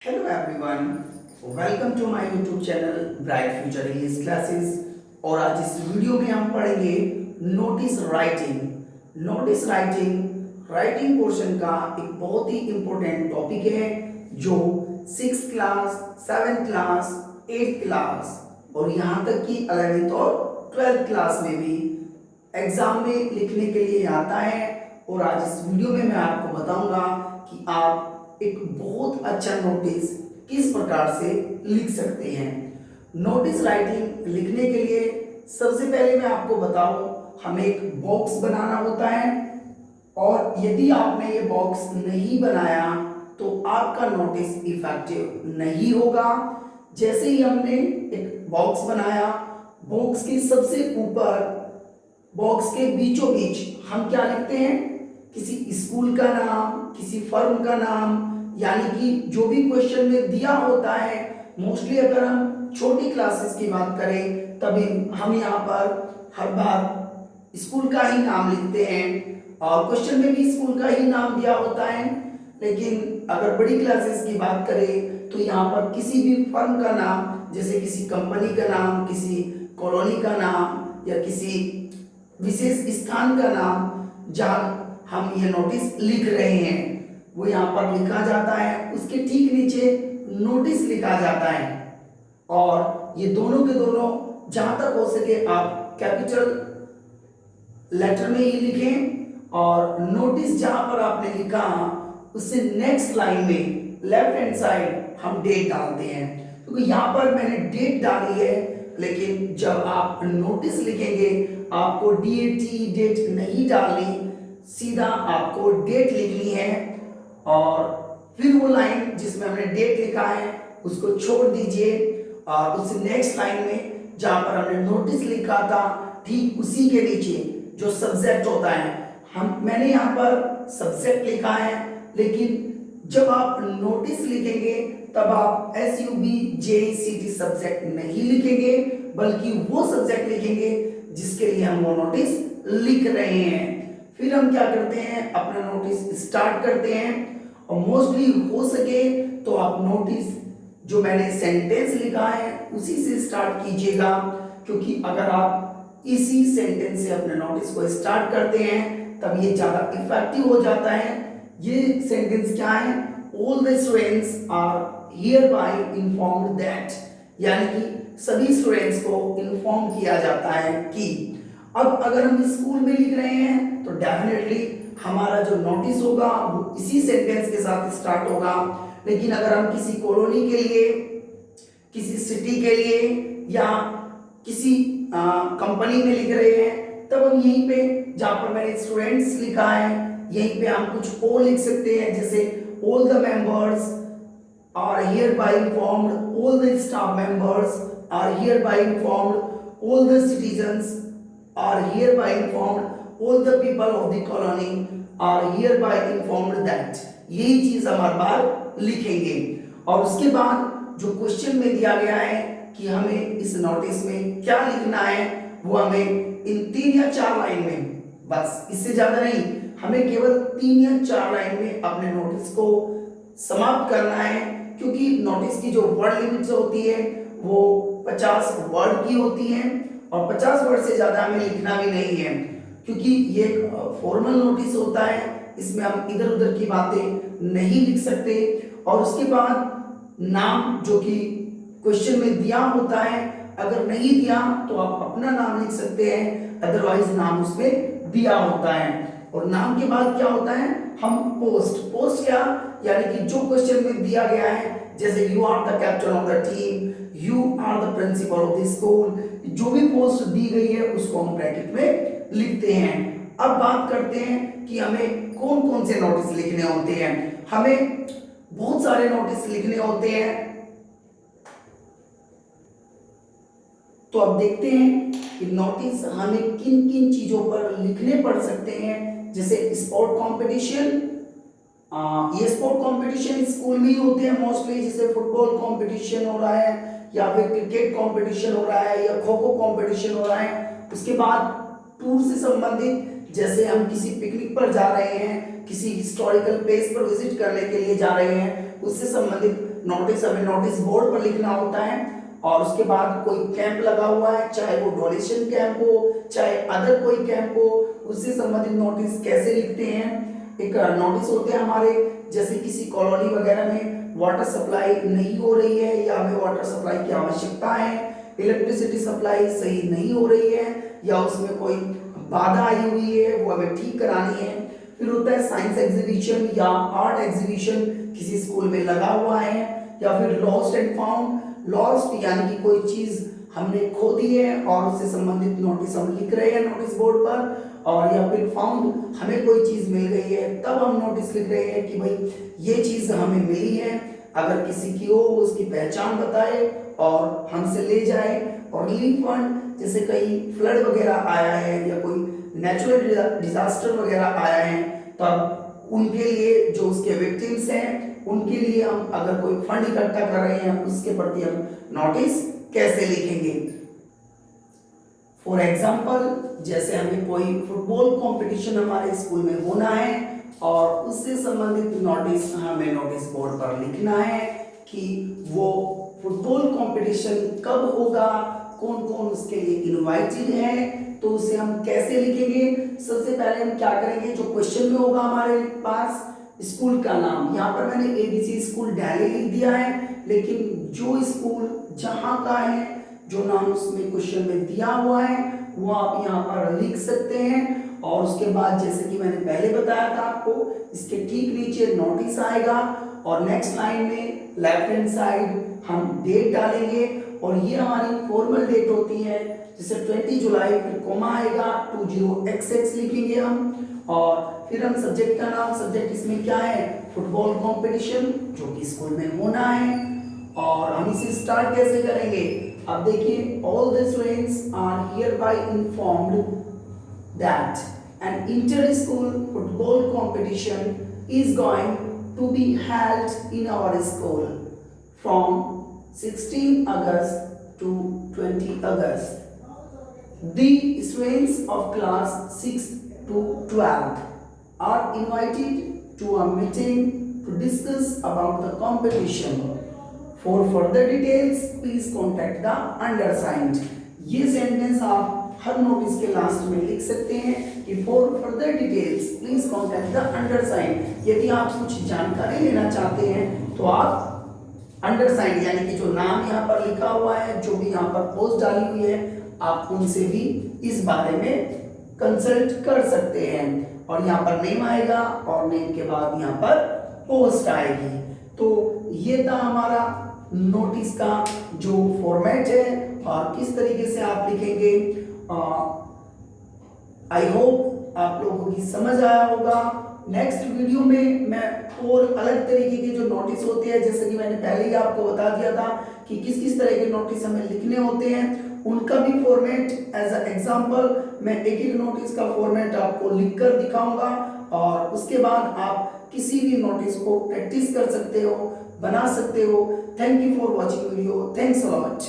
Hello everyone, welcome to my YouTube channel Bright Future English Classes। और आज इस video में हम पढ़ेंगे notice writing. Notice writing writing portion का एक बहुत ही इम्पोर्टेंट टॉपिक है जो 6th class, 7th class, 8th class और यहाँ तक कि 11th और 12th क्लास में भी एग्जाम में लिखने के लिए आता है। और आज इस वीडियो में मैं आपको बताऊंगा कि आप एक बहुत अच्छा नोटिस किस प्रकार से लिख सकते हैं। नोटिस राइटिंग लिखने के लिए सबसे पहले मैं आपको बताऊं, हमें एक बॉक्स बनाना होता है और यदि आपने ये बॉक्स नहीं बनाया तो आपका नोटिस इफेक्टिव नहीं होगा। जैसे ही हमने एक बॉक्स बनाया, बॉक्स के सबसे ऊपर, बॉक्स के बीचों बीच हम क्या लिखते हैं, किसी स्कूल का नाम, किसी फर्म का नाम, यानी कि जो भी क्वेश्चन में दिया होता है। मोस्टली अगर हम छोटी क्लासेस की बात करें तभी हम यहाँ पर हर बार स्कूल का ही नाम लिखते हैं और क्वेश्चन में भी स्कूल का ही नाम दिया होता है। लेकिन अगर बड़ी क्लासेस की बात करें तो यहाँ पर किसी भी फर्म का नाम, जैसे किसी कंपनी का नाम, किसी कॉलोनी का नाम या किसी विशेष स्थान का नाम जहाँ हम ये नोटिस लिख रहे हैं वो यहाँ पर लिखा जाता है। उसके ठीक नीचे नोटिस लिखा जाता है और ये दोनों के दोनों जहां तक हो सके आप कैपिटल लेटर में ही लिखें। और नोटिस जहां पर आपने लिखा उससे नेक्स्ट लाइन में लेफ्ट हैंड साइड हम डेट डालते हैं, क्योंकि यहाँ पर मैंने डेट डाली है। लेकिन जब आप नोटिस लिखेंगे आपको डेट नहीं डालनी, सीधा आपको डेट लिखनी है और फिर वो लाइन जिसमें हमने डेट लिखा है उसको छोड़ दीजिए और उस नेक्स्ट लाइन में जहां पर हमने नोटिस लिखा था ठीक उसी के नीचे जो सब्जेक्ट होता है, मैंने यहाँ पर सब्जेक्ट लिखा है। लेकिन जब आप नोटिस लिखेंगे तब आप SUBJECT सब्जेक्ट नहीं लिखेंगे, बल्कि वो सब्जेक्ट लिखेंगे जिसके लिए हम वो नोटिस लिख रहे हैं। फिर हम क्या करते हैं, अपना नोटिस स्टार्ट करते हैं और मोस्टली हो सके तो आप नोटिस जो मैंने सेंटेंस लिखा है उसी से स्टार्ट कीजिएगा, क्योंकि अगर आप इसी सेंटेंस से अपने नोटिस को स्टार्ट करते हैं तब ये ज्यादा इफेक्टिव हो जाता है। ये सेंटेंस क्या है, all the students are hereby informed that, यानी कि सभी स्टूडेंट्स को इन्फॉर्म किया जाता है कि। अब अगर हम स्कूल में लिख रहे हैं तो डेफिनेटली हमारा जो नोटिस होगा वो इसी सेंटेंस के साथ स्टार्ट होगा। लेकिन अगर हम किसी कॉलोनी के लिए, किसी सिटी के लिए या किसी कंपनी में लिख रहे हैं तब हम यहीं पे जहां पर मैंने स्टूडेंट्स लिखा है यहीं पे हम कुछ और लिख सकते हैं, जैसे all the members are hereby informed, all the staff members are hereby informed, all the citizens are hereby informed, all the people of the colony are hereby informed that। यही चीज हम हर बार लिखेंगे। और उसके बाद जो क्वेश्चन में दिया गया है कि हमें इस नोटिस में क्या लिखना है, वो हमें इन 3 या 4 लाइन में, बस इससे ज्यादा नहीं, हमें केवल 3 या 4 लाइन में अपने नोटिस को समाप्त करना है। क्योंकि नोटिस की जो वर्ड लिमिट होती है वो 50 वर्ड की होती है और 50 वर्ड से ज्यादा हमें लिखना भी नहीं है, क्योंकि ये एक फॉर्मल नोटिस होता है, इसमें हम इधर उधर की बातें नहीं लिख सकते। और उसके बाद नाम जो कि क्वेश्चन में दिया होता है, अगर नहीं दिया तो आप अपना नाम लिख सकते हैं, अदरवाइज नाम उसमें दिया होता है। और नाम के बाद क्या होता है, हम पोस्ट क्या, यानी कि जो क्वेश्चन में दिया गया है, जैसे you are the captain of the team, you are the principal of the school, जो भी पोस्ट दी गई है उसको हम ब्रैकेट में लिखते हैं। अब बात करते हैं कि हमें कौन कौन से नोटिस लिखने होते हैं। हमें बहुत सारे नोटिस लिखने होते हैं, तो अब देखते हैं कि नोटिस हमें किन किन चीजों पर लिखने पड़ सकते हैं। जैसे स्पोर्ट कंपटीशन, ये स्पोर्ट कंपटीशन स्कूल में ही होते हैं मोस्टली, जैसे फुटबॉल कंपटीशन हो रहा है या फिर क्रिकेट कंपटीशन हो रहा है या खो खो कंपटीशन हो रहा है। उसके बाद टूर से संबंधित, जैसे हम किसी पिकनिक पर जा रहे हैं, किसी हिस्टोरिकल प्लेस पर विजिट करने के लिए जा रहे हैं, उससे संबंधित नोटिस हमें नोटिस बोर्ड पर लिखना होता है। और उसके बाद कोई कैंप लगा हुआ है, चाहे वो डोनेशन कैंप हो, चाहे अदर कोई कैंप हो, उससे संबंधित नोटिस कैसे लिखते हैं। एक नोटिस होते हैं हमारे, जैसे किसी कॉलोनी वगैरह में वाटर सप्लाई नहीं हो रही है या हमें वाटर सप्लाई की आवश्यकता है, इलेक्ट्रिसिटी सप्लाई सही नहीं हो रही है या उसमें कोई बाधा आई हुई है, वो हमें ठीक करानी है। फिर होता है साइंस एग्जीबिशन या आर्ट एग्जीबिशन, किसी स्कूल में लगा हुआ है। या फिर लॉस्ट एंड फाउंड, लॉस्ट यानी कि कोई चीज हमने खो दी है और उससे संबंधित नोटिस हम लिख रहे हैं नोटिस बोर्ड पर। और या फिर फाउंड, हमें कोई चीज मिल गई है तब हम नोटिस लिख रहे हैं कि भाई ये चीज हमें मिली है, अगर किसी की हो उसकी पहचान बताए और हमसे ले जाए। और रिलीफ फंड, जैसे कहीं फ्लड वगैरह आया है या कोई नेचुरल डिजास्टर वगैरह आया है, तब उनके लिए जो उसके विक्टिम्स हैं उनके लिए हम अगर कोई फंड इकट्ठा कर रहे हैं उसके प्रति हम नोटिस कैसे लिखेंगे। फॉर एग्जाम्पल, जैसे हमें कोई फुटबॉल कंपटीशन हमारे स्कूल में होना है और उससे संबंधित नोटिस हमें नोटिस बोर्ड पर लिखना है कि वो फुटबॉल कंपटीशन कब होगा, कौन कौन उसके लिए इनवाइटेड है, तो उसे हम कैसे लिखेंगे। सबसे पहले हम क्या करेंगे, जो क्वेश्चन में होगा हमारे पास स्कूल का नाम, यहाँ पर मैंने एबीसी स्कूल दिल्ली लिख दिया है, लेकिन जो स्कूल जहाँ का है, जो नाम उसमें क्वेश्चन में दिया हुआ है वो आप यहाँ पर लिख सकते हैं। और उसके बाद जैसे कि मैंने पहले बताया था आपको, इसके ठीक नीचे नोटिस आएगा और नेक्स्ट लाइन में लेफ्ट हैंड साइड हम डेट डालेंगे और ये हमारी फॉर्मल डेट होती है, जैसे 20 जुलाई, फिर कोमा आएगा, 20XX लिखेंगे हम। और फिर हम सब्जेक्ट का नाम, सब्जेक्ट इसमें क्या है, फुटबॉल कंपटीशन, जो कि स्कूल में होना है। और हम इसे स्टार्ट कैसे करेंगे, अब देखिए, all the students are hereby informed that an inter-school football competition is going to be held in our school from 16 August to 20 August. The students of class 6 to 12 are invited to a meeting to discuss about the competition. For further details, please contact the undersigned. ये sentence आप हर notice के last में लिख सकते हैं कि for further details please contact the undersigned. यदि आप कुछ जानकारी लेना चाहते हैं तो आप अंडरसाइंड यानी कि जो नाम यहाँ पर लिखा हुआ है, जो भी यहाँ पर पोस्ट डाली हुई है, आप उनसे भी इस बारे में कंसल्ट कर सकते हैं। और यहाँ पर नेम आएगा और नेम के बाद यहाँ पर पोस्ट आएगी। तो ये था हमारा नोटिस का जो फॉर्मेट है और किस तरीके से आप लिखेंगे। आई होप आप लोगों की समझ आया होगा। नेक्स्ट वीडियो में मैं और अलग तरीके के जो नोटिस होते हैं, जैसे कि मैंने पहले ही आपको बता दिया था कि किस किस तरह के नोटिस हमें लिखने होते हैं, उनका भी फॉर्मेट एज अ एग्जांपल मैं एक एक नोटिस का फॉर्मेट आपको लिखकर दिखाऊंगा और उसके बाद आप किसी भी नोटिस को प्रैक्टिस कर सकते हो, बना सकते हो। Thank you for watching video. Thanks a lot.